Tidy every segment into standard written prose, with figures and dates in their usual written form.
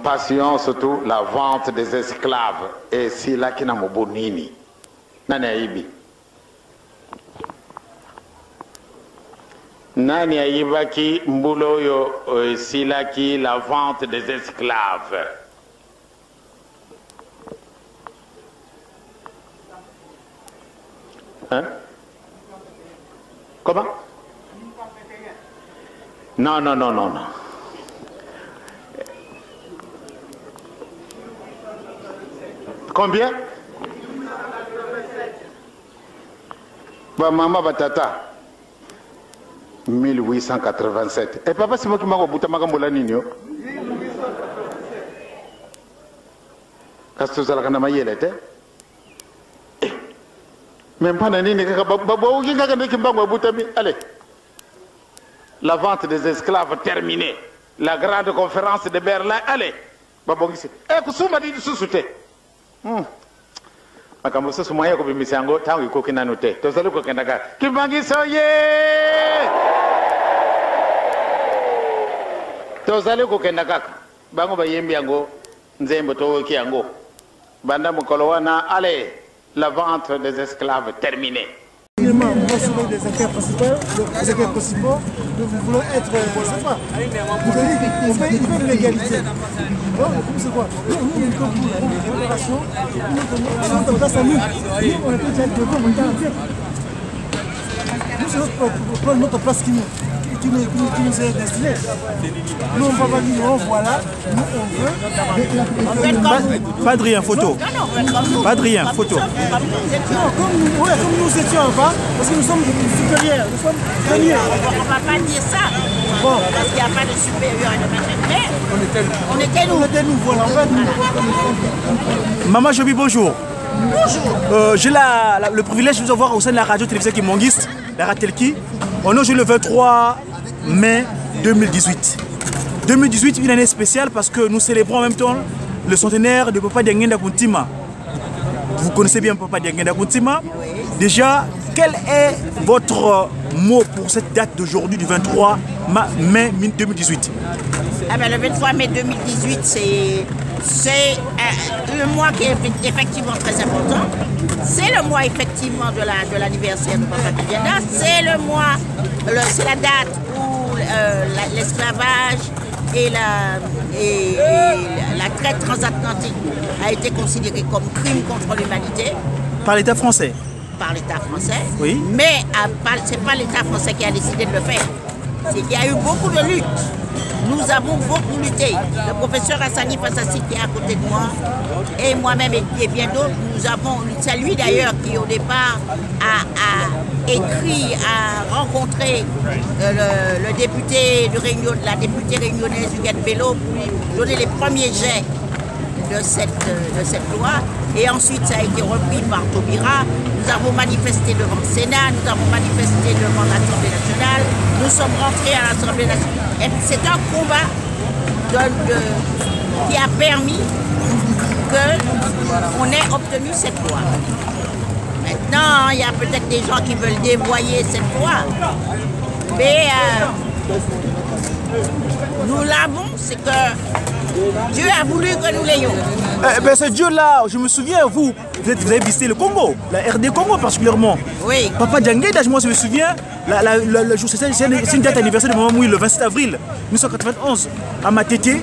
passion, surtout la vente des esclaves. Et c'est là qu'il y a mon bonini. Nani aibi. Nani aiba ki mbulo yo c'est là qui la vente des esclaves. Hein? Comment? Non, non, non, non, non. Combien? Bah, maman, batata. 1887. Et papa, c'est moi qui m'a rebouté ma gambola nino. Qu'est-ce que ça a été? Même pas allez. La vente des esclaves terminée. La grande conférence de Berlin, allez. Eh, kusuma di susute. Makambo so moya ko bimisango tangu iko kinanote. Tozali ko kendaka. Kibangiso ye! Tozali ko kendaka. Bango bayembi yango nzembo to kiyango. Banda mukolo wana allez. La vente des esclaves terminée. Moi, sur des affaires principales, nous voulons être, je sais pas, vous veulent l'égalité. Alors, c'est quoi? Nous, pour la coopération, nous, notre place à nous. Nous, on a déjà le devoir, on est en tête. Nous, c'est prendre notre place qui nous est destinée. Nous, on va pas dire, voilà, nous, on veut. Pas de rien, photo. Pas de rien, photo. Comme nous étions avant, parce que nous sommes supérieurs, nous sommes premiers. On ne va pas dire ça. Bon. Parce qu'il n'y a pas de supérieur et de machin. On était nous. On était nous, voilà. Maman Joby, bonjour. Bonjour. J'ai le privilège de vous avoir au sein de la radio-télévision Kimonguiste, la Ratelki. On est le 23 mai 2018. 2018, une année spéciale parce que nous célébrons en même temps le centenaire de Papa Diangenda Kuntima. Vous connaissez bien Papa Diangenda Kuntima. Oui. Déjà, quel est votre mot pour cette date d'aujourd'hui du 23 mai 2018? Ah ben, le 23 mai 2018, c'est le mois qui est effectivement très important. C'est le mois effectivement de l'anniversaire de Papa Diangenda. C'est le mois, c'est la date où l'esclavage et la traite transatlantique a été considérée comme crime contre l'humanité. Par l'État français? Par l'État français. Oui. Mais ce n'est pas l'État français qui a décidé de le faire. C'est qu'il y a eu beaucoup de luttes. Nous avons beaucoup lutté. Le professeur Hassani Fassassi qui est à côté de moi, et moi-même et bien d'autres, nous avons, c'est lui d'ailleurs qui au départ a écrit, a rencontré le député de Réunion, la députée réunionnaise Huguette Bello pour lui donner les premiers jets de cette loi. Et ensuite ça a été repris par Taubira. Nous avons manifesté devant le Sénat, nous avons manifesté devant l'Assemblée nationale, nous sommes rentrés à l'Assemblée nationale. C'est un combat qui a permis qu'on ait obtenu cette loi. Maintenant, il y a peut-être des gens qui veulent dévoyer cette loi, mais nous l'avons, c'est que Dieu a voulu que nous l'ayons. Ce Dieu-là, je me souviens, vous avez visité le Congo, la RD Congo particulièrement. Oui. Papa Diangenda, moi je me souviens, c'est une date anniversaire de maman Mouille, le 27 avril 1991, à Matete.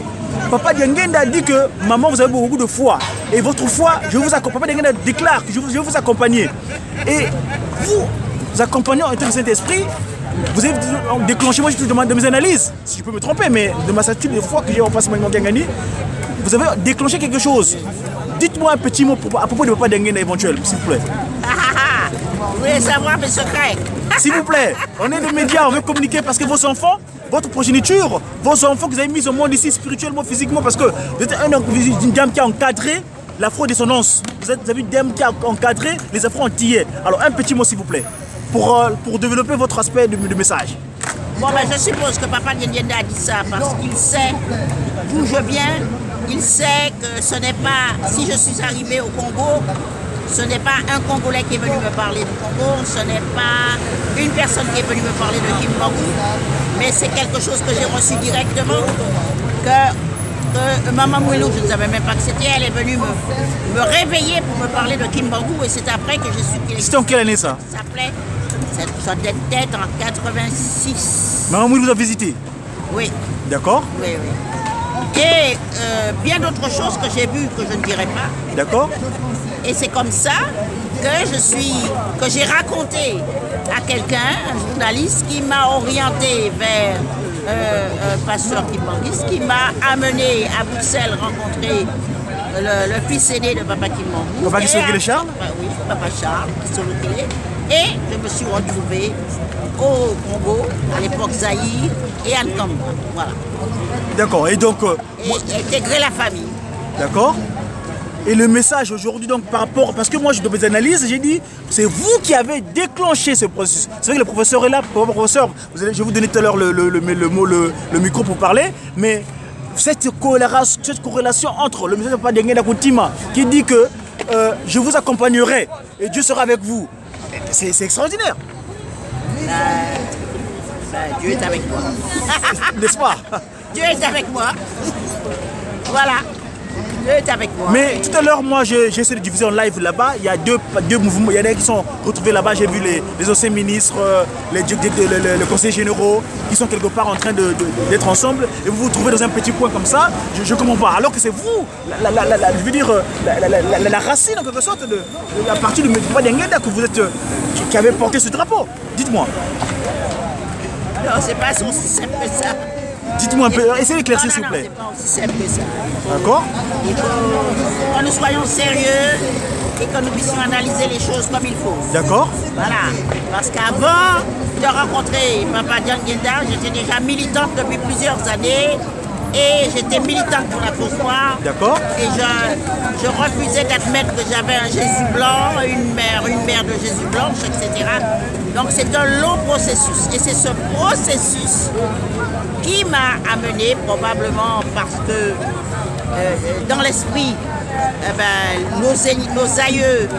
Papa Diangenda a dit que maman, vous avez beaucoup de foi. Et votre foi, Papa Diangenda déclare que je vais vous accompagner. Et vous accompagnant en tant que Saint-Esprit, vous avez déclenché, moi je te demande de mes analyses, si je peux me tromper, mais de ma certitude de foi que j'ai en face de Maman Gangani, vous avez déclenché quelque chose. Dites-moi un petit mot à propos de Papa Diangenda éventuel, s'il vous plaît. Vous voulez savoir mes secrets? S'il vous plaît, on est des médias, on veut communiquer parce que vos enfants, votre progéniture, vos enfants que vous avez mis au monde ici spirituellement, physiquement, parce que vous êtes une dame qui a encadré l'afro-descendance. Vous avez une dame qui a encadré les afro-antillais. Alors un petit mot s'il vous plaît, pour développer votre aspect de message. Bon ben je suppose que Papa Diangenda a dit ça parce qu'il sait d'où je viens. Il sait que ce n'est pas, si je suis arrivé au Congo, ce n'est pas un Congolais qui est venu me parler du Congo, ce n'est pas une personne qui est venue me parler de Kimbangu, mais c'est quelque chose que j'ai reçu directement, que que Maman Mouelou, je ne savais même pas que c'était, elle est venue me réveiller pour me parler de Kimbangu et c'est après que je suis qu'il C'était en quelle année ça? Ça s'appelait, ça devait être en 86. Maman Mouelou vous a visité? Oui. D'accord. Oui, oui. Et bien d'autres choses que j'ai vues que je ne dirai pas. D'accord. Et c'est comme ça que j'ai raconté à quelqu'un, un journaliste, qui m'a orienté vers Pasteur Kimbanguiste, qui m'a amené à Bruxelles rencontrer le fils aîné de Papa Kimbangu. Papa Kisokele Charles? Oui, Papa Charles, Kisokele. Et je me suis retrouvée au Congo, à l'époque Zaïre et à Nkamba. Voilà. D'accord, et donc... et intégrer la famille. D'accord. Et le message aujourd'hui, donc, par rapport... Parce que moi, je dois mes analyses, j'ai dit, c'est vous qui avez déclenché ce processus. C'est vrai que le professeur est là. Professeur, je vais vous donner tout à l'heure le micro pour parler, mais cette corrélation entre le message de Papa Dengue Koutima qui dit que je vous accompagnerai et Dieu sera avec vous, c'est extraordinaire. Dieu est avec moi. N'est-ce pas? Dieu est avec moi. Voilà. Dieu est avec moi. Mais tout à l'heure, moi, j'ai essayé de diffuser en live là-bas. Il y a deux mouvements. Il y en a qui sont retrouvés là-bas. J'ai vu les anciens ministres, les conseillers généraux qui sont quelque part en train d'être ensemble. Et vous vous trouvez dans un petit coin comme ça. Je ne comprends pas. Alors que c'est vous, je veux dire, la racine en quelque sorte, à partir du Papa Dengue que vous êtes, qui avez porté ce drapeau. Dites-moi. Non, c'est pas aussi simple que ça. Dites-moi un peu, essayez d'éclaircir s'il vous plaît. C'est pas aussi simple que ça. D'accord. Il faut que nous soyons sérieux et que nous puissions analyser les choses comme il faut. D'accord. Voilà. Parce qu'avant de rencontrer Papa Dianguenda, j'étais déjà militante depuis plusieurs années. Et j'étais militante pour la cause noire. D'accord. Et je refusais d'admettre que j'avais un Jésus blanc, une mère de Jésus blanche, etc. Donc c'est un long processus. Et c'est ce processus qui m'a amené, probablement parce que dans l'esprit, nos aïeux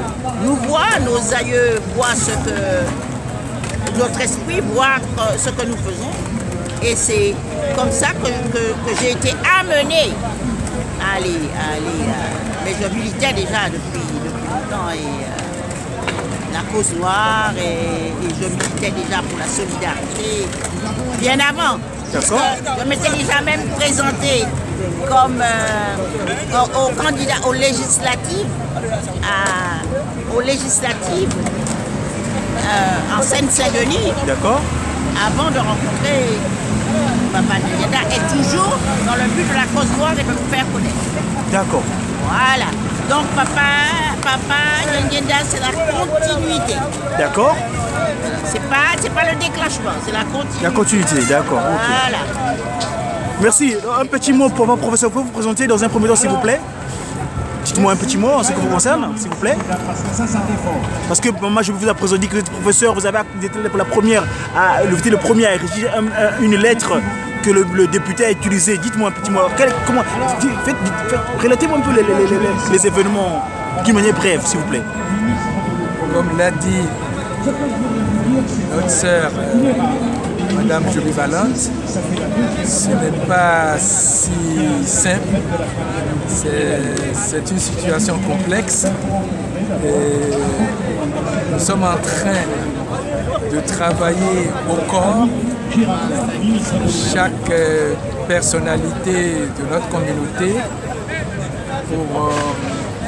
nous voient, nos aïeux voient ce que notre esprit voit ce que nous faisons. Et c'est comme ça que j'ai été amenée à aller. Mais je militais déjà depuis longtemps et la cause noire et je militais déjà pour la solidarité bien avant. D'accord. Je m'étais déjà même présentée comme candidat aux législatives, en Seine-Saint-Denis. D'accord. Avant de rencontrer Papa Dengue et toujours dans le but de la cause noire et de nous faire connaître. D'accord. Voilà. Donc Papa Dengue, c'est la continuité. D'accord. C'est pas le déclenchement, c'est la continuité. La continuité, d'accord. Okay. Voilà. Merci. Un petit mot pour votre professeur. Vous pouvez vous présenter dans un premier temps, s'il vous plaît? Dites-moi un petit mot en ce qui vous concerne, s'il vous plaît. Parce que moi, je vous ai présenté que vous êtes professeur, vous avez été pour le premier à rédiger une lettre que le député a utilisée. Dites-moi un petit mot. Relatez-moi un peu les événements d'une manière brève, s'il vous plaît. Comme l'a dit notre sœur, Madame Jolie Valente, ce n'est pas si simple. C'est une situation complexe. Et nous sommes en train de travailler au corps. Chaque personnalité de notre communauté pour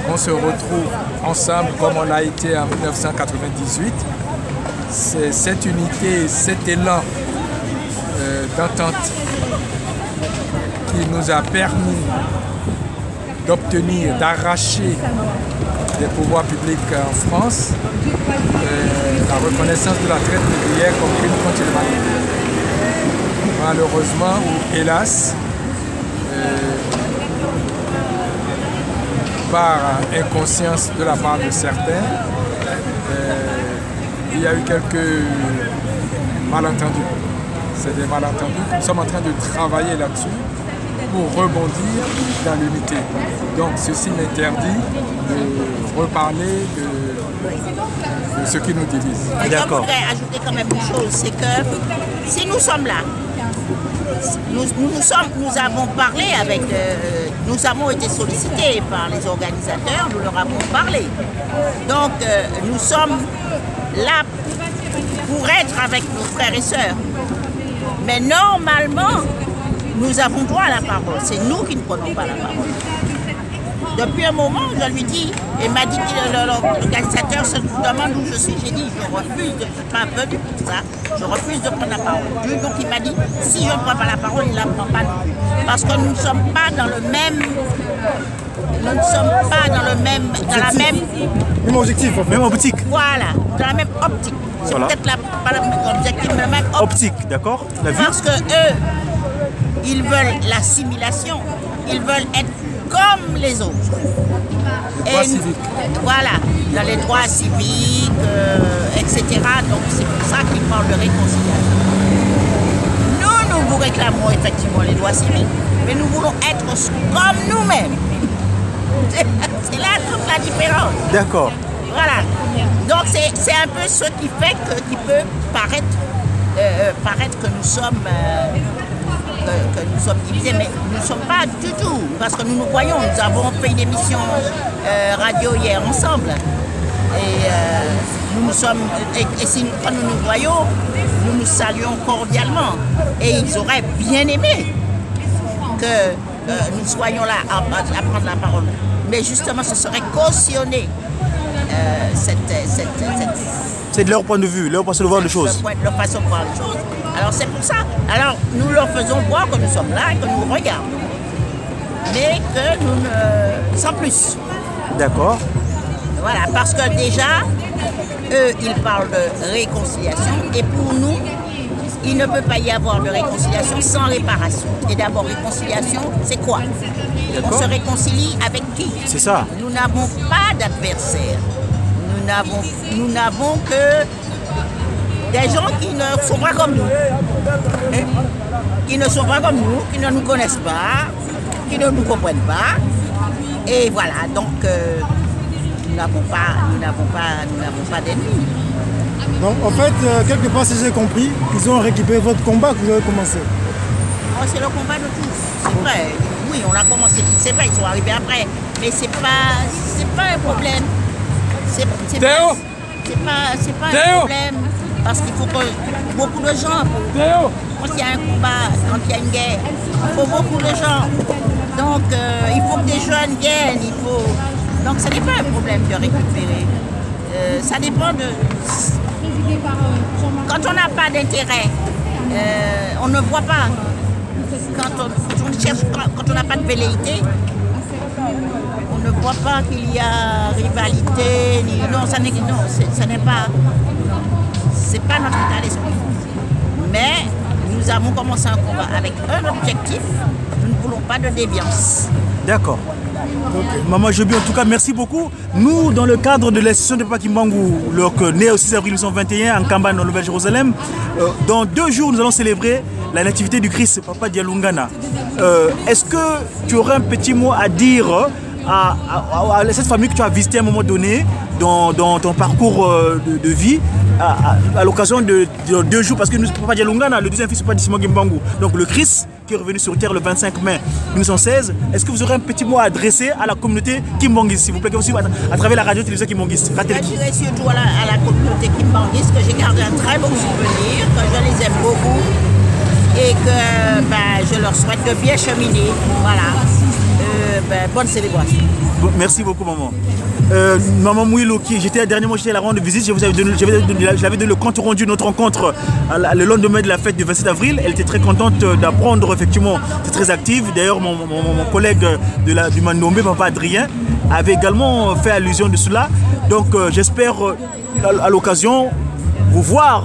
qu'on se retrouve ensemble comme on l'a été en 1998. C'est cette unité, cet élan d'entente qui nous a permis d'obtenir, d'arracher des pouvoirs publics en France la reconnaissance de la traite négrière comme crime contre l'humanité. Malheureusement ou hélas, par inconscience de la part de certains, il y a eu quelques malentendus. C'est des malentendus. Nous sommes en train de travailler là-dessus pour rebondir dans l'unité. Donc ceci m'interdit de reparler de ce qui nous divise. D'accord. Je voudrais ajouter quand même une chose, c'est que si nous sommes là, nous avons parlé avec, nous avons été sollicités par les organisateurs, nous leur avons parlé. Donc nous sommes là pour être avec nos frères et sœurs. Mais normalement, nous avons droit à la parole. C'est nous qui ne prenons pas la parole. Depuis un moment, je lui dis, il m'a dit que l'organisateur se demande où je suis. J'ai dit, je refuse, je ne suis pas venu pour ça, je refuse de prendre la parole. Donc il m'a dit, si je ne prends pas la parole, il ne la prend pas non plus. Parce que nous ne sommes pas dans le même... Nous ne sommes pas dans le même... Dans la même objectif, même optique. Voilà, dans la même optique. C'est Voilà. peut-être pas le même objectif, mais la même optique. Optique, d'accord? La vue. Parce que eux, ils veulent l'assimilation, ils veulent être comme les autres. droits civiques. Voilà, dans les droits civiques, etc. Donc c'est pour ça qu'ils parlent de réconciliation. Nous vous réclamons effectivement les droits civiques, mais nous voulons être comme nous-mêmes. C'est là toute la différence. D'accord. Voilà. Donc c'est un peu ce qui fait qui peut paraître que nous sommes divisés, mais nous ne sommes pas du tout, parce que nous nous voyons, nous avons fait une émission radio hier ensemble. Et nous sommes, et si, quand nous nous voyons, nous nous saluons cordialement. Et ils auraient bien aimé que nous soyons là à prendre la parole. Mais justement, ce serait cautionner c'est de leur point de vue, leur façon de voir les choses. Leur façon de voir les choses. Alors c'est pour ça. Alors nous leur faisons voir que nous sommes là et que nous regardons. Mais que nous ne... sans plus. D'accord. Voilà, parce que déjà, eux, ils parlent de réconciliation. Et pour nous, il ne peut pas y avoir de réconciliation sans réparation. Et d'abord, réconciliation, c'est quoi? On se réconcilie avec qui? C'est ça. Nous n'avons pas d'adversaire. Nous n'avons que des gens qui ne sont pas comme nous. Qui ne sont pas comme nous, qui ne nous connaissent pas, qui ne nous comprennent pas. Et voilà, donc nous n'avons pas d'ennemis. Donc en fait, quelque part, si j'ai compris, ils ont récupéré votre combat que vous avez commencé. Oh, c'est le combat de tous, c'est vrai. Oui, on a commencé, c'est vrai, ils sont arrivés après. Mais c'est pas un problème. C'est pas un problème. Parce qu'il faut que beaucoup de gens, quand il y a un combat, quand il y a une guerre, il faut beaucoup de gens. Donc il faut que des jeunes viennent, donc ce n'est pas un problème de récupérer. Ça dépend de... Quand on n'a pas d'intérêt, on ne voit pas. Quand on n'a pas de velléité, on ne voit pas qu'il y a rivalité. Non, ce n'est pas... C'est pas notre état d'esprit. Mais nous avons commencé un combat avec un objectif. Nous ne voulons pas de déviance. D'accord. Okay. Maman Joby, en tout cas, merci beaucoup. Nous, dans le cadre de la session de Papa Kimbangu, né au 6 avril 1921 en Kambane, en Nouvelle-Jérusalem, dans 2 jours, nous allons célébrer la nativité du Christ, Papa Dialungana. Est-ce que tu aurais un petit mot à dire à cette famille que tu as visitée à un moment donné dans ton parcours de vie à l'occasion de 2 jours, parce que nous, Papa Dialungana, le deuxième fils de Papa Simon Kimbangu, donc le Christ qui est revenu sur terre le 25 mai 1916, est-ce que vous aurez un petit mot à adresser à la communauté Kimbangis, s'il vous plaît, aussi à travers la radio-télévision Kimbangis? Je dirais surtout à la communauté Kimbangis que j'ai gardé un très bon souvenir, que je les aime beaucoup et que je leur souhaite de bien cheminer. Voilà. Bonne célébration. Bon, merci beaucoup, maman. Maman Mouilo, dernièrement j'étais à la rendre visite, je l'avais donné le compte rendu de notre rencontre le lendemain de la fête du 27 avril. Elle était très contente d'apprendre, effectivement, c'est très active. D'ailleurs, mon collègue du Mandombe, Papa Adrien, avait également fait allusion de cela. Donc j'espère à l'occasion vous voir,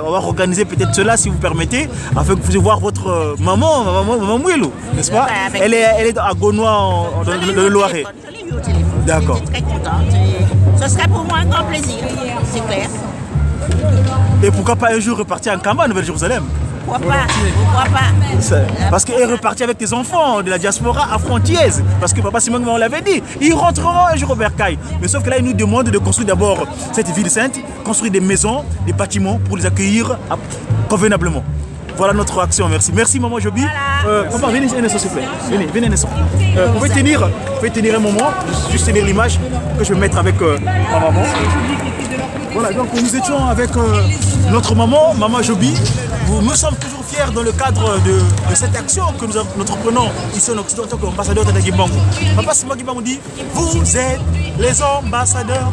on va organiser peut-être cela si vous permettez, afin que vous puissiez voir votre maman Mouilo, n'est-ce pas? Elle est à Gaunois, dans le Loiret. D'accord. J'étais très contente. Ce serait pour moi un grand plaisir, c'est clair. Et pourquoi pas un jour repartir en Kamba, Nouvelle-Jérusalem? Pourquoi pas? Parce qu'elle est repartie avec tes enfants de la diaspora afrontiaise. Parce que Papa Simon on l'avait dit, ils rentreront un jour au Bercail. Mais sauf que là, il nous demande de construire d'abord cette ville sainte, construire des maisons, des bâtiments pour les accueillir convenablement. Voilà notre action, merci. Merci maman Joby. Papa, venez un instant s'il vous plaît. Venez un instant. Vous pouvez tenir un moment, juste tenir l'image que je vais mettre avec ma maman. Voilà, donc nous étions avec notre maman, maman Joby. Nous sommes toujours fiers dans le cadre de cette action que nous entreprenons ici en Occident en tant qu'ambassadeur Tata Kimbangu. Papa Simon Kimbangu dit, vous êtes les ambassadeurs,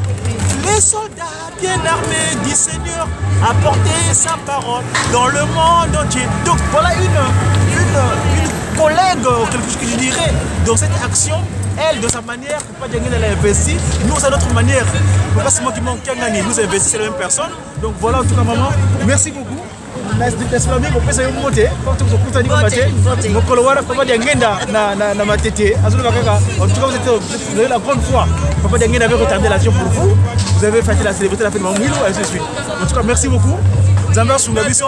les soldats bien armés du Seigneur, à porter sa parole dans le monde entier. Donc voilà une collègue, quelque chose que je dirais, dans cette action. Elle, de sa manière, Papa Dianguène, elle a investi. Nous, à notre manière, Papa Simon Kimbangu, nous investi, c'est la même personne. Donc voilà, en tout cas, maman, merci beaucoup. L'esclavie, on peut se monter. Quand vous êtes en Papa Dianguène, na matete. En tout cas, vous avez la bonne foi. Papa Dianguène avait retardé l'action pour vous. Vous avez fêté la célébrité, la fête de Mamouilou, et ainsi de suite. En tout cas, merci beaucoup. Zambia Sungabiso.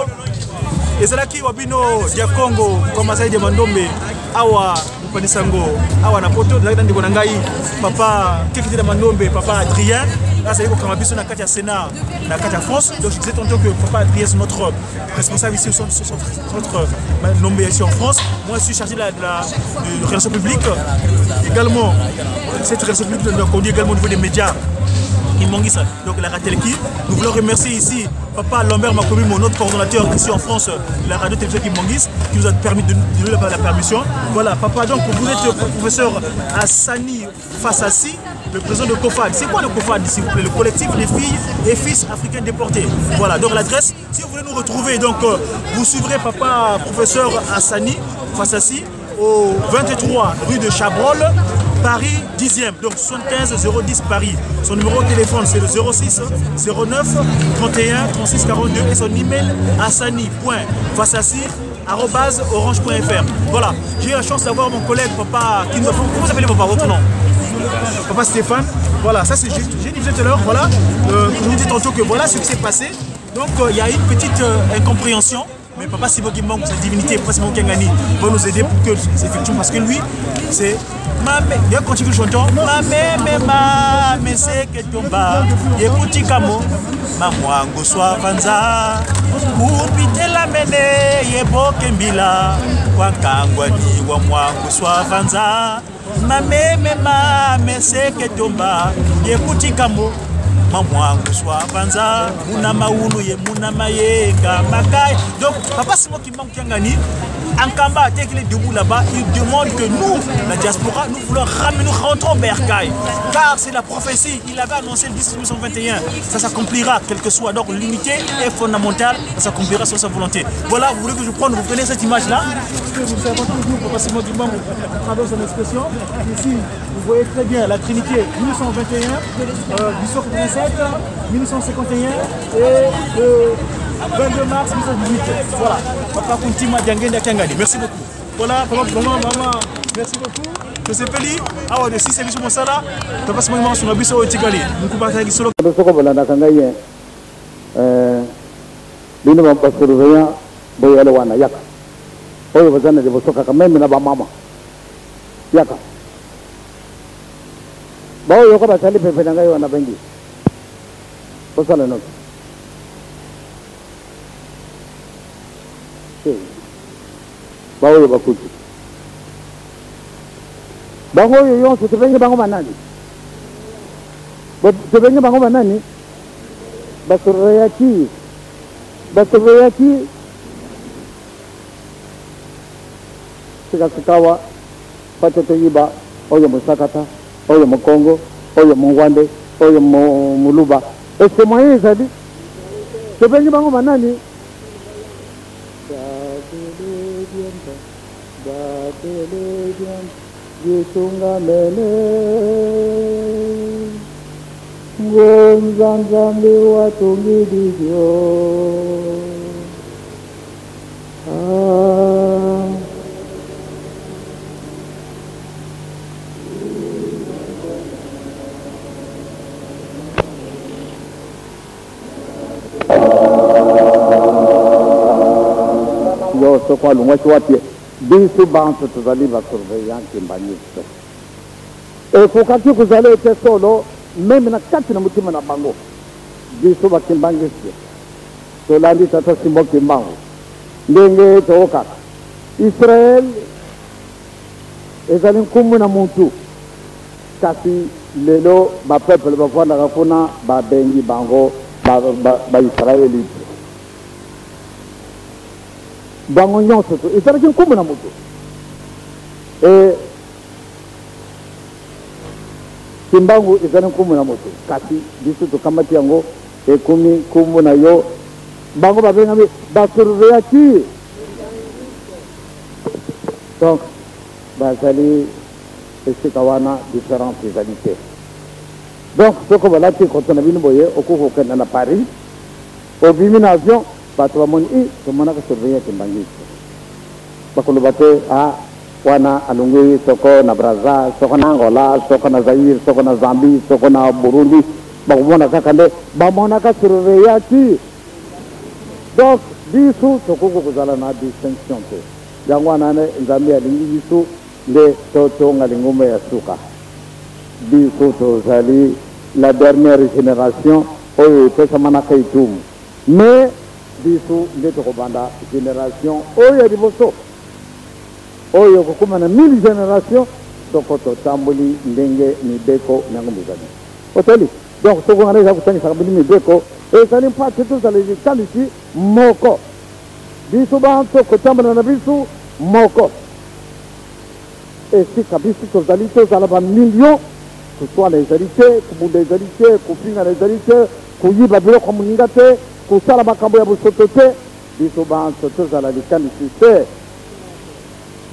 Et c'est là qui Wabino, Dia Congo, comme Asaï de Mandombe, Awa, Panisango, Awa Napoto, Papa, Kekiti de Mandombe, Papa Adrien. Là, c'est comme Kamabiso, Nakatia Sénat, Nakatia France. Donc, je disais tantôt que Papa Adrien, c'est notre responsable ici, notre nommé ici en France. Moi, je suis chargé de la relation publique. Également, cette relation publique, on conduit également au niveau des médias. Donc la Ratelki, nous voulons remercier ici Papa Lambert Makomi, mon autre coordonnateur ici en France, la radio-télévision Kimbangis, qui nous a permis de nous donner la permission. Voilà, Papa, donc vous êtes le professeur Hassani Fassassi, le président de COFAD. C'est quoi le COFAD, s'il vous plaît? Le collectif des filles et fils africains déportés. Voilà, donc l'adresse, si vous voulez nous retrouver, donc vous suivrez Papa professeur Hassani Fassassi au 23 rue de Chabrol, Paris 10e, donc 75 010 Paris. Son numéro de téléphone c'est le 06 09 31 36 42 et son email hassani.fassassi@orange.fr. Voilà, j'ai eu la chance d'avoir mon collègue Papa qui nous a fait. Comment vous appelez Papa, votre nom? Papa Stéphane. Voilà, ça c'est j'ai dit tout à l'heure, voilà. Je vous dis tantôt que voilà ce qui s'est passé. Donc il y a une petite incompréhension. Mais Papa Simon Kimbangu, cette divinité, Papa Simon Kengani, va nous aider pour que c'est effectivement parce que lui, c'est Mamé, il y a continué le chantant, Mamé, c'est que tomba, Yekuti Kamo, Mamwango soit Vanza, Upite la mene, Yebo Kembila, Wakangwani, Wamwango soit Vanza, Mamé, c'est que tomba, Yekuti Kamo. Mamwangu soit Banza, Munama Unu ye Munama ye Kamakai. Donc, Papa Simon Kimbangu Kiangani, en Kamba, dès qu'il est debout là-bas, il demande que nous, la diaspora, nous voulons ramener, nous rentrons Bercail. Car c'est la prophétie, il avait annoncé le 10 1921. Ça s'accomplira, quel que soit. Donc, l'unité est fondamentale, ça s'accomplira sur sa volonté. Voilà, vous voulez que je prenne, vous prenez cette image-là? C'est important de vous, Papa Simon Kimbangu, à travers son expression. Ici, vous voyez très bien la Trinité 1921, 1887, 1951 et le 22 mars 1918. Voilà. Papa Kuntima Dianguène Kiangani. Merci beaucoup. Voilà, papa, maman, merci beaucoup. Je sais pas li, awa de 6 services mon sala, papa Simon Kimbangu sur Abisso et Tigali. Nous pouvons passer sur le. Bino mpa surveillant boyale wana yaka. Oyo bazana de bosoka kama mimi na ba mama. Yaka. Bao yoko batali pepe na ngai wana bengi. Bosala no. Bao yo bakuti. Bango yo yonso tebenge bango manani. Tebenge bango manani. Basurayaki. Basurayaki. Sikasikawa. Pachatoyiba. Oyo musakata. Oyo Mokongo, oyo Mongwande, oyo Muluba. Et c'est moyen ça dit. C'est bien bango manani. Yisunga mele. Ngonzanzambi watungidivyo. Ce quoi le moi je vois bien biso bantu tuzali basurveillant Kimbangisi et pour quand vous allez être solo même na kati na mutima na bango biso ba Kimbangisi to landi tata Simon Kimbangu ndenge tookaka Israel ezali nkumu na muntu kasi lelo bapeuple bavandaka kuna babengi bango baisraeli bango nyonso to ezalaki nkumu na mutu kimbangu ezali nkumu na mutu kasi biso tokamati yango ekomi nkumu na yo bango babengami basurveyaki donc bazali esika wana différentes ezali te donc soko balati koto na bino boye okoki kokenda na Paris obimi na avion bato bamoni tomonaka surveiller kimbangi bakoloba te wana alungi soko na Brazza soko na Angola soko na Zaire soko na Zambie soko na Burundi bakomona kaka nde bamonaka surveiller ti donc biso tokoki kozala na distinction te yango wana nzambe alingi biso nde totonga lingomba ya suka biso tozali la dernière génération oyo epesamanaka itumu mais biso nde tokobanda génération oyo ya liboso oyo kokuma na 1000 génération soko totamboli ndenge mibeko nango mizali otali donc soko ngana eza kotangisaka bino mibeko ezali mpate tozala litalisi moko biso banso kotambola na biso moko esika biso tozali tozala bamillion koswala ezali te kobunda ezali te kopingana ezali te koyiba biloko moninga te kosala makambo ya bosoto te biso banso tozala likanisi te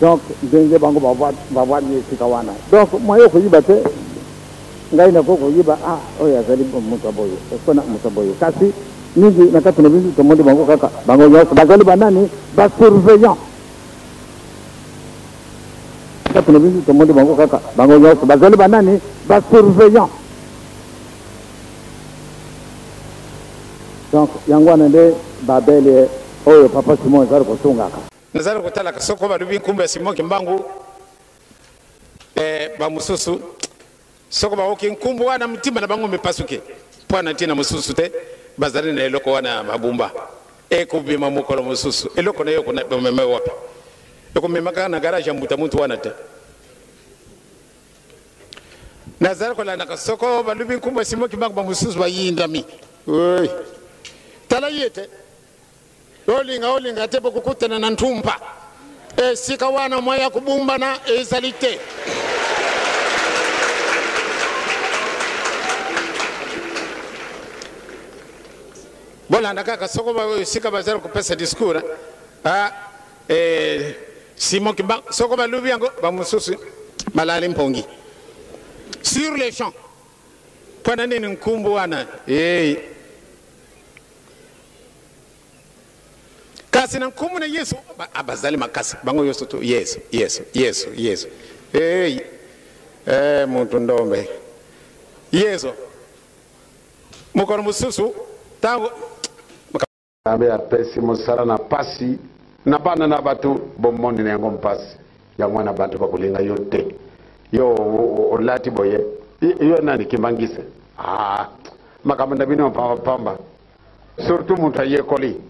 donc ndenge bango bavwali esika wana donc mwaye koyiba te ngai nako koyiba oyo azali moto aboyo ekona moto aboyo kasi mingi na kati na biso tomondi bango kaka bango nyonso bazali banani basurveillant kati na biso tomondi bango kaka bango nyonso bazali banani basurveillant donc yango wana nde babele oyo papa Simon ezali kotungaka nazali kotalaka soko balubi nkumbu ya Simon Kimbangu bamususu soko baoki nkumbu wana mtima na bango mepasuke pwana ntina mususu te bazali na eloko wana mabumba ekubima mukolo mususu eloko na yo kuna bameme wapi ekumemaka na garage ya mbuta muntu wana te nazali kolanda kasoko balubi nkumbu ya Simon Kimbangu bamususu bayindami oi tala yete olinga te bokukutana na ntumpa sika wana moya kubumba na ezalite bolanda kaka soko sika bazali kupesa discours Simon Kimbangu soko balubi yango bamususu malali mpongi sur les champs pwana nini nkumbu wana kasi na nkumu na Yesu abazali makasi bango yoso to Yesu muntu ndombe Yesu mukoro mususu tango ambe apesi musala na pasi na bana na batu bomondi na ngom pasi ya mwana bantu bakulinga yote yo olati boye yo nani Kimbangise makamanda bino pamba surtout muntu ayekoli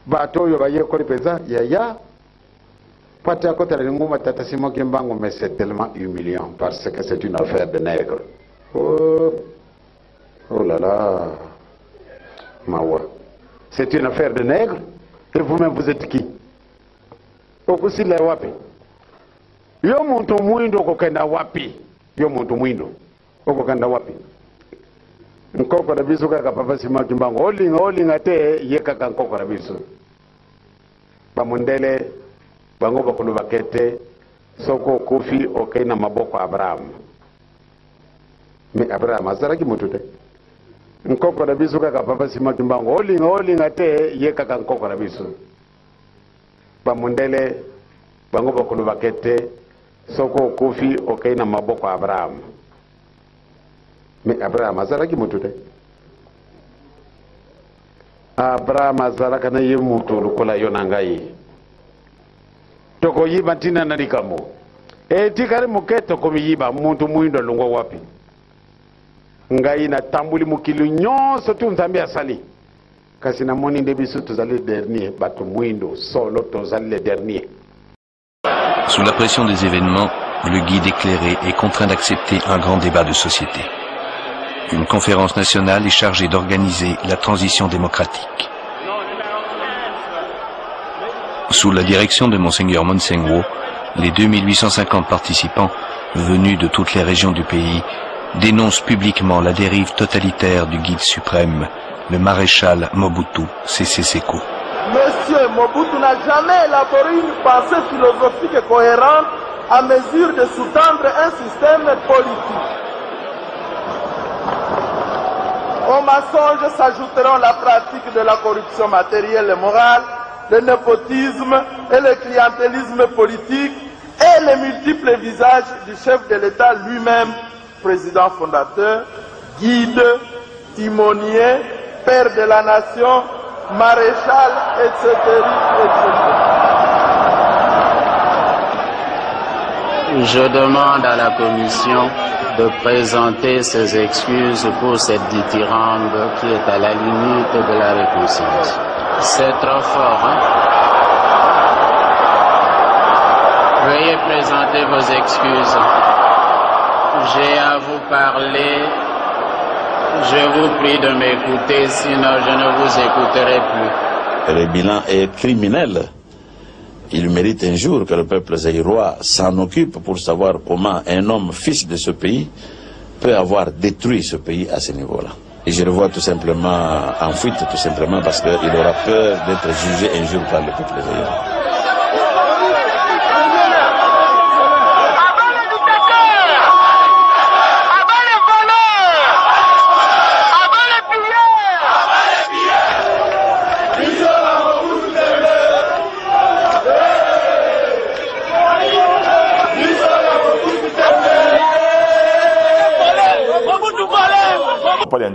bato yo bayekoli peza ya pati à côté de l'ingoma tata Simon Kimbangu, mais c'est tellement humiliant parce que c'est une affaire de nègre. Oh là là, Mawa. C'est une affaire de nègre. Et vous-même, vous êtes qui? Okusi la wapi. Yo muntu mwindo kokenda wapi. Yo muntu mwindo kokenda wapi. Nkoko na biso kaka papa Simon Kimbangu. Olinga te yekaka nkoko na biso. Bamundele bango bakulu bakete soko kofi okay na maboko Abraham. Mais Abraham azalaki mutu te. Nkoko na biso kaka papa Simon Kimbangu. Olinga te yekaka nkoko na biso. Bamundele bango bakulu bakete soko kofi okay na maboko Abraham. Mais Abraham azalaki mutu te. Abraham azalaka na ye mutu lukola yonangai. Toko yiba tina na likambo. Tikari muketo komi yiba muntu mwindo lungo wapi. Ngai na tambuli mukilu nyonso tu nzambi asali. kasi namoni nde biso tozali dernier bato mwindo solo tozali le dernier. Sous la pression des événements, le guide éclairé est contraint d'accepter un grand débat de société. Une conférence nationale est chargée d'organiser la transition démocratique. Sous la direction de Monseigneur Monsengwo, les 2850 participants, venus de toutes les régions du pays, dénoncent publiquement la dérive totalitaire du guide suprême, le maréchal Mobutu Sese Seko. Monsieur Mobutu n'a jamais élaboré une pensée philosophique et cohérente à mesure de sous-tendre un système politique. Au mensonge s'ajouteront la pratique de la corruption matérielle et morale, le népotisme et le clientélisme politique et les multiples visages du chef de l'État lui-même, président fondateur, guide, timonier, père de la nation, maréchal, etc. Je demande à la Commission de présenter ses excuses pour cette dithyrambe qui est à la limite de la réconciliation. C'est trop fort, hein? Veuillez présenter vos excuses. J'ai à vous parler. Je vous prie de m'écouter, sinon je ne vous écouterai plus. Le bilan est criminel. Il mérite un jour que le peuple zaïrois s'en occupe pour savoir comment un homme fils de ce pays peut avoir détruit ce pays à ce niveau-là. Et je le vois tout simplement en fuite, tout simplement parce qu'il aura peur d'être jugé un jour par le peuple zaïrois.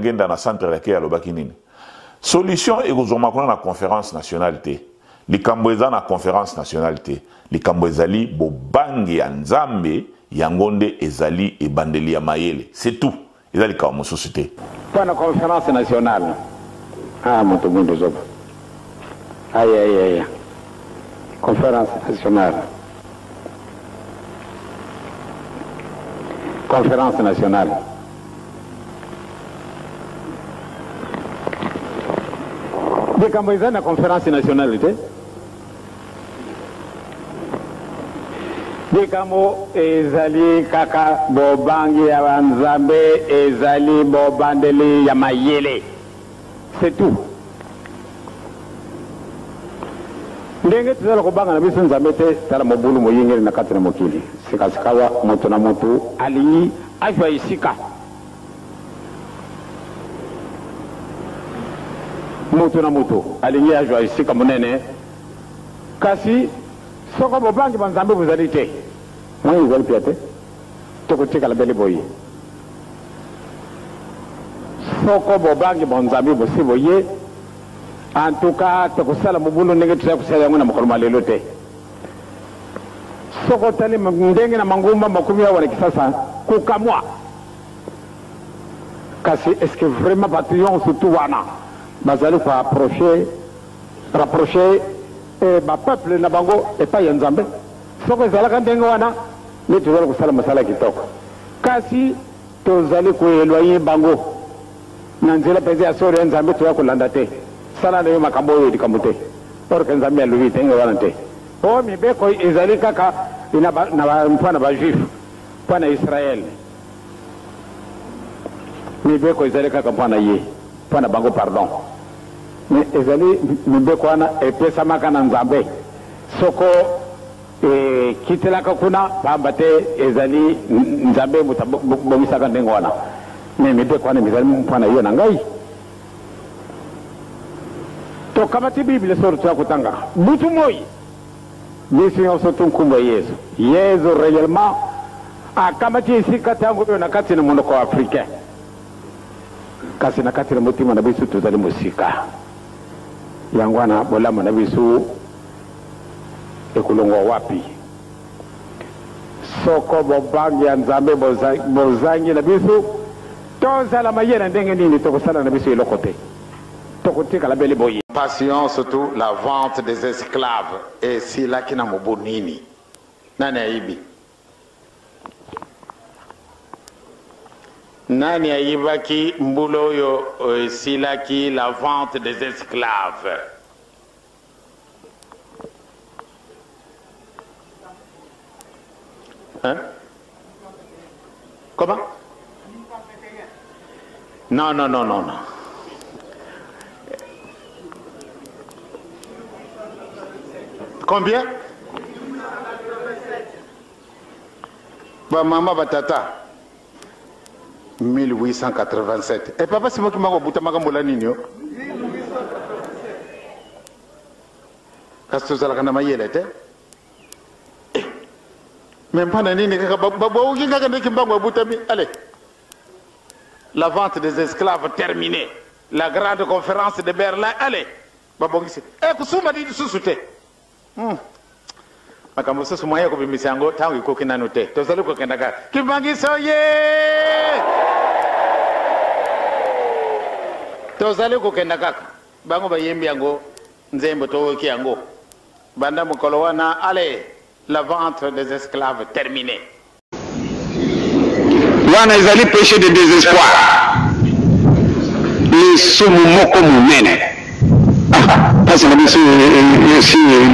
ngenda na centre la ya lobaki nini solution ekozoma kuna na conférence nationalité likambo eza na conférence nationalité likambo ezali bobangi ya nzambe yango nde ezali ebandeli ya mayele c'est tout ezali ka mosusu te pana conférence nationale moto mwindo zoba aya conférence nationale likambo eza na conférence nationale te likambo ezali kaka bobangi ya banzambe ezali bobandeli ya mayele c'est tout ndenge tozala kobanga na biso nzambe te tala mobulu moyingeli na kati na mokili sikasikawa moto na moto alingi azwa esika moto na moto alingi azwa esika monene kasi soko bobangi banzambe bozali te mwa ezali pia te tokotikala bele boye soko bobangi banzambe bosi boye en tout cas tokosala mobulu ndenge tozali kosala yango na mokolo malelo te soko tali ndenge na mangumba makumi awa na kisasa kukamwa kasi est-ce que vraiment bato nyonso tu wana bazali ko rapprocher bapeuple na bango epai ya nzambe soko ezalaka ndenge wana nde tozali kosala mosala kitoko kasi tozali koelwaye bango na nzela mpenza ya sori ya nzambe toya kolanda te sala na yo makambo oyo likambo te orke nzambe alobi te nge wana te o mibeko ezali kaka mpo na bajuif mpo na israel mibeko ezali kaka mpo na ye mpo na bango pardon mais ezali mibeko wana epesamaka na nzambe soko kitelaka kuna pamba te ezali nzambe bomisaka ndenge wana mais mibeko wana ezali mpo na yo na ngai tokamati biblia soro toya kotanga butu moi biso nyonso tunkumba yesu réellement akamati esika ntango oyo na kati na monoko wa africain kasi na kati na motima na biso tozali mosika yango wana bolamu na biso ekolongwa wapi soko bobangi ya nzambe bozangi na biso tozala mayele ndenge nini tokosala na biso eloko te Passion surtout la vente des esclaves et si là qui n'a mobonini nani aibi nani aibaki mbulo yo si là qui la vente des esclaves hein comment non non non non non. Combien? Bah, maman, batata. 1887. Et papa, c'est moi qui m'a dit que je Qu'est-ce que ça a été? Même pas allez. La vente des esclaves terminée. La grande conférence de Berlin, allez. Eh, kusuma di susute. Makambo sasa moya ko bimisango tangu iko kinano te. Tozali ko kendaga. Kibangiso ye! Tozali ko kendaga. Bango bayembi yango nzembo to kiango. Banda mukolo wana allez, la vente des esclaves terminée. Wana ezali péché de désespoir. Les sumu moko munene. Parce que si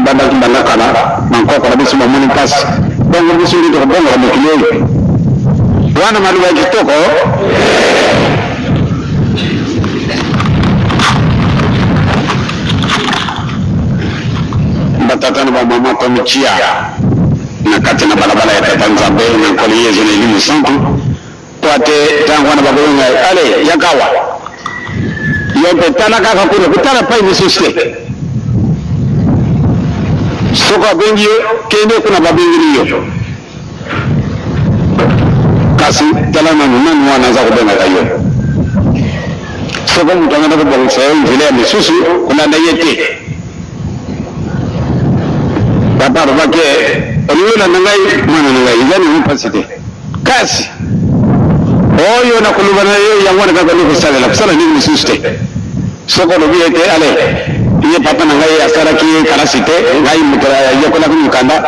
banda kala manko kwa bisu mamuni kasi bongo bisu ndi ko bongo mo kiloi wana maluwa kitoko batata na mama kwa michia na kati na balabala ya Tanzania na kwa liyezo na elimu santu kwa te tangu na babonga ale yakawa yote tana kaka kule kutana pa imisiste soko bengi kende kuna babingi hiyo kasi talana nani wanaanza kubenga kayo soko mtu anaenda kwa sayo vile misusu kuna ndayete baba babake oliona nangai mwana nangai yani mpasite kasi oyo na kulubana yo yangwana kaka ni kusala ni misusu soko no biete ale iye papa na ngai asara ki karasite ngai mutara yakola ku mukanda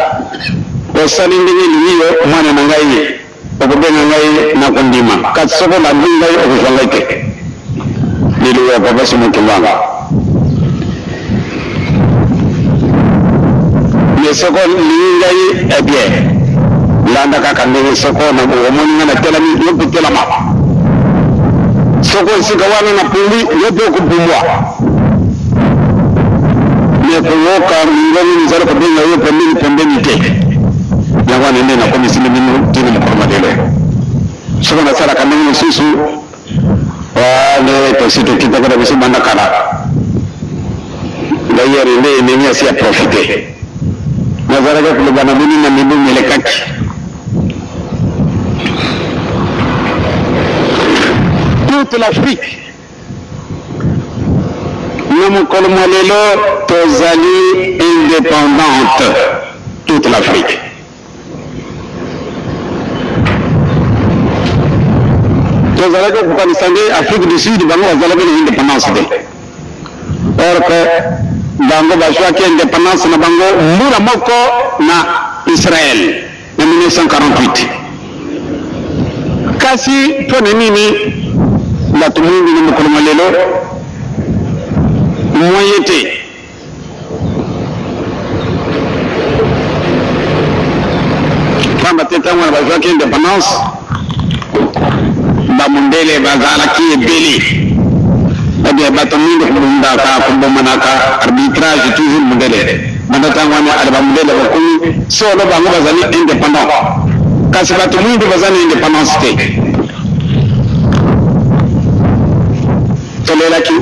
osali ndingi niyo mwana na ngai okubena ngai na kundima kat soko la ngai okufangake nilu ya papa simu kimbanga ne soko ngai ebie landa kaka ngai soko na omoni na tela ni yo tela ma soko sika wana na pumbi yote kupumbwa ne kuoka ngoni nzara kubinga yo pembeni te ya wana nene na komisi mimi tini mkomadele soko na sala kama ni susu wale tosito kitaka na bisu banda kala d'ailleurs ne ni asi profiter nazara kwa kulibana mimi na mibu melekaki toute l'Afrique. Nous Kolomolelo tozali indépendante. Toute l'Afrique. Tozali ko kukanisande Afrique du Sud bango azala bele indépendance de. Or que bango bashwa ki indépendance na bango mura moko na Israël en 1948. Kasi pone nini la tumundi ni Kolomolelo moyete kama teta mwana bazwa ki indépendance ba mundele bazala ki ebeli ebe bato mingi kumunda ka kumbomana ka arbitrage toujours mundele mandata ngwana alba mundele bakumi solo bango bazali indépendant kasi bato mingi bazali indépendance te tolela ki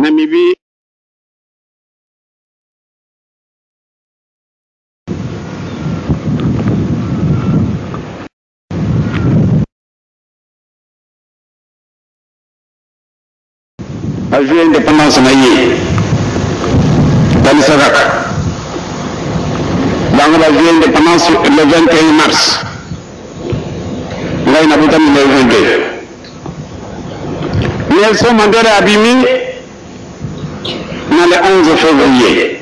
Namibie a joué indépendance na ye dans Sarak. Dans la joué indépendance le 21 mars ngai na buta 2022 Nelson Mandela abimi na le 11 février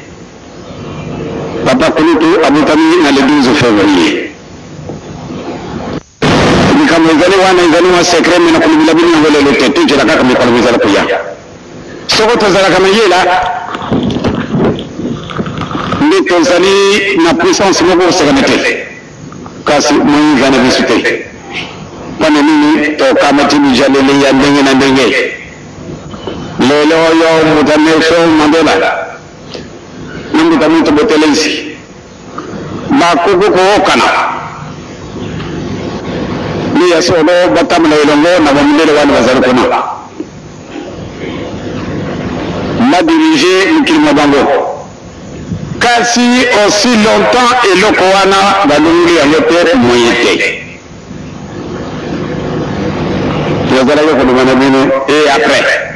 Papa Kouloutou abutami na le 12 février nikamwezali wana izali wa secret mina kulibila bini ngole lote tuje la kaka mikolomeza la kuya soko tozala kama yela ndi tozali na puissance moko sekanete kasi mwenye zana bisute pane nini to kama tibi jalele ya ndenge na ndenge lelo yo Nelson Mandela nungu tamuto botelezi makuku kuhokana ni ya solo batamna ilongo na wamilele wani wazari kuna ma dirige mkilima bango kasi aussi longtemps eloko wana balunguli ya yote moyete yazala yoko lumana bine et après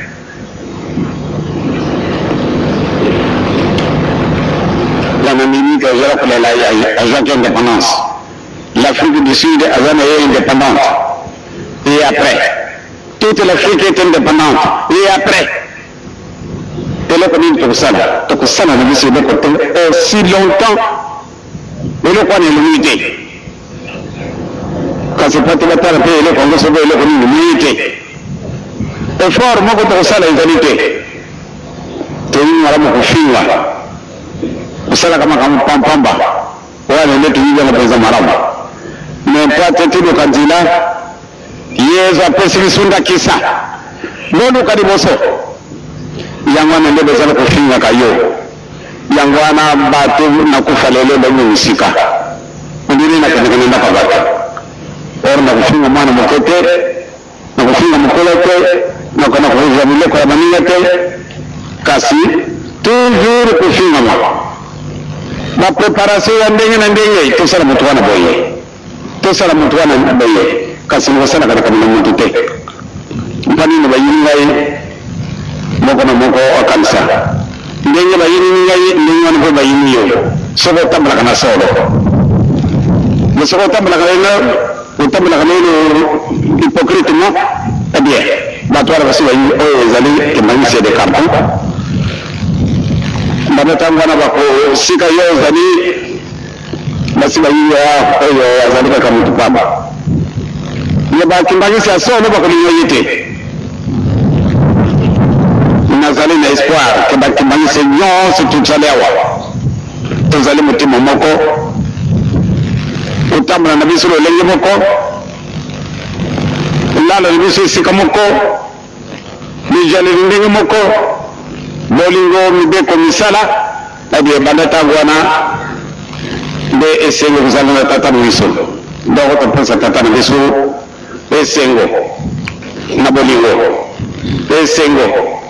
la Namibie qui a joué l'indépendance. L'Afrique du Sud a jamais indépendante. Et après, toute l'Afrique est indépendante. Et après, et là, comme ça, aussi longtemps, et là, on est l'unité. Quand c'est pas tout le temps, et là, on se voit l'unité. Et fort, moi, quand on ça, la égalité. Tu es une marame au film. Usala kama pampamba wale ndio tuliza na marama mpate tido kanzila yeza pesi sunda kisa nonu kadiboso yangwana ndio bezala kufinga kayo yangwana batu na kufa lelo ndio usika ndiri na kana ndio kabata orna kufinga mwana mkote na kufinga mkolete na kana kuuza mileko ya maniyete kasi toujours kufinga mwana la préparation ya ndenge na ndenge tosala mutu wana boye kasi ngosala katika mtu te mpani no bayini ngai moko na moko akanisa ndenge bayini ngai ndenge wana bayini yo soko tambala kana solo soko tambala kana hypocritement eh bien batwara basi bayini oyo ezali kemanisi de carton banatangana bako sika yo zali basiba yiwa oyo azalika kama mtu baba ye bakimbanyisa solo bako niyoyite nazali na espoir ke bakimbanyisa nyonso tutsalewa tozali mutima moko utamula na biso lolenge moko lala na biso sika moko mijale ndenge moko bolingo mibeko misala abie bandata wana de esengo kuzala na tata mwiso ndoko to pensa tata mwiso esengo na bolingo esengo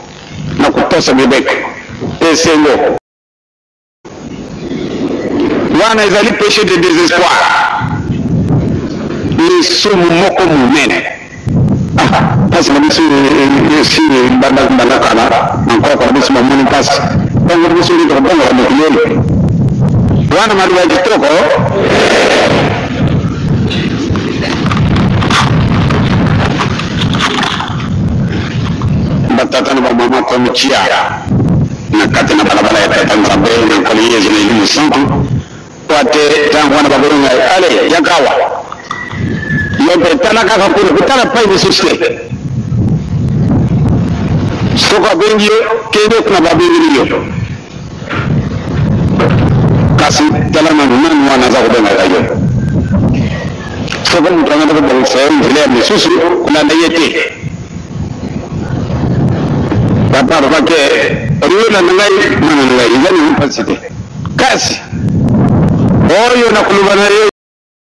na kutosa mibeko esengo wana ezali péché de désespoir ni sumu moko munene parce que si banda kala encore quand nous sommes passe donc nous sommes dans le milieu wana mali wa kitoko batata na mama kwa mchia na kati na balabala ya Tanzania na koliyezi na elimu santu wate tangu wana baboronga ale yakawa yobe tanaka kutana pa ni susite soko bengi kende kuna babingi yo kasi talama nani wanaanza kubenga hayo soko mtu anaanza kubenga sehemu ile ni susu kuna ndayete papa babake riona ngai mana ngai yani mpasite kasi oyo na kulubana